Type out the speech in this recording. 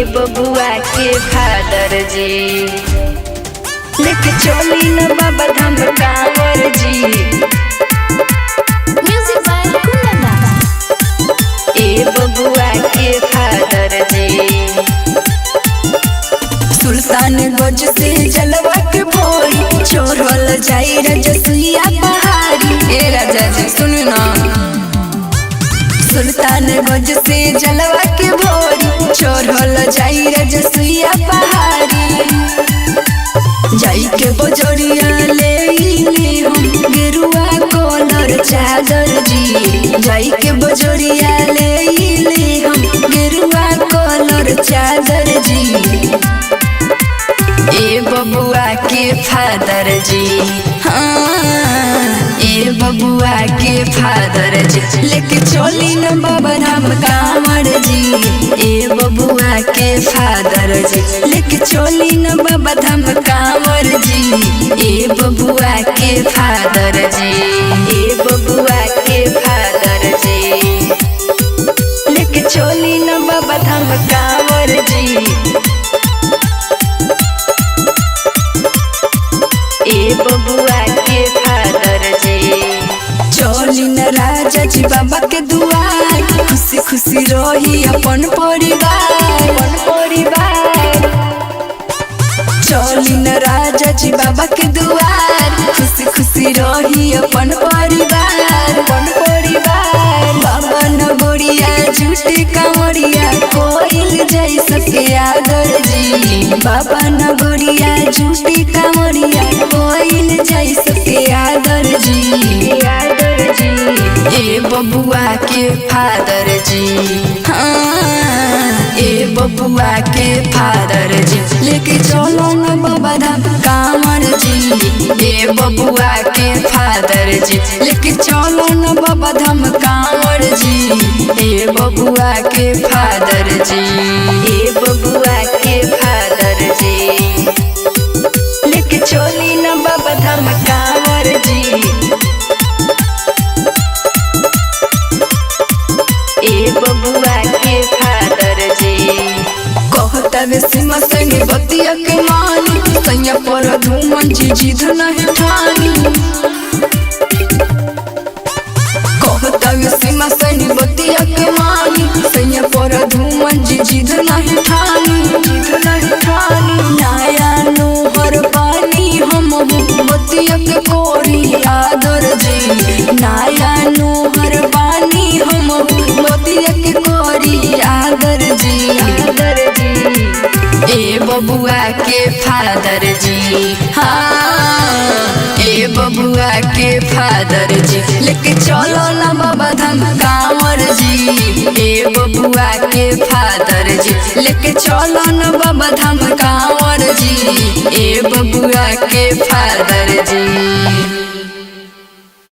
बबुआ के फादर जी लेके चली न बाबा धाम कांवर जी। म्यूजिक बाय कुंदन बबुआ के फादर जी सुल्तानगंज से जलवा के भोरी चोरल जाई रजसिया पहाड़ी। ए राजा जी सुनो ना, सुल्तानगंज से जलवा के भोरी चोरल जाई रजसिया पहाड़ी। जाई के बजरिया ले हम गेरुआ कलर चादर जी। जाई के बजरिया ले हम गेरुआ कलर चादर जी। बबुआ के फादर जी, हाँ बबुआ के फादर जी लेके चली न बाबा धाम कांवर जी। बबुआ के फादर जी लेके चली न बाबा धाम कांवर जी। बबुआ के फादर जी, बबुआ के फादर जी लेके चली न बाबा धाम कांवर जी। बबुआ के फादर जी चली न राजा जी बाबा के दुआर। खुशी खुशी रही अपन परिवार। चली न राजा जी बाबा के दुआर। खुशी खुशी रही अपन परिवार। बाबा नगोरिया झूठे कांवरिया कोइल जाई सके आदर जी। बाबा नगोरिया झूठे कांवरिया कोइल जाई सके आदर जी। बबुआ के फादर जी, हाँ बबुआ के फादर जी लेके चलो न बाबा धाम कांवर जी। बबुआ के फादर जी लेके चलो न बाबा धाम कांवर जी। बबुआ के फादर जी, बबुआ के फादर जी लेके चली न बाबा धाम कांवर जी। बबुआ के फादर जी कहता वे सीमा संगे बतिया के मानी। सैया पर धूमन जी जिद नहीं ठानी। कहता वे सीमा संगे बतिया के मानी। सैया पर धूमन जी जिद नहीं ठानी। नया नोहर पानी हम बतिया के कोरी आदर जी। नया नोहर पानी हम बतिया के कोरी आदर जी। बबुआ के फादर जी, हाँ बबुआ के फादर जी लेके चलो न बाबा धाम कांवर जी। बबुआ के फादर जी लेके चलो न बाबा धाम कांवर जी। बबुआ के फादर जी।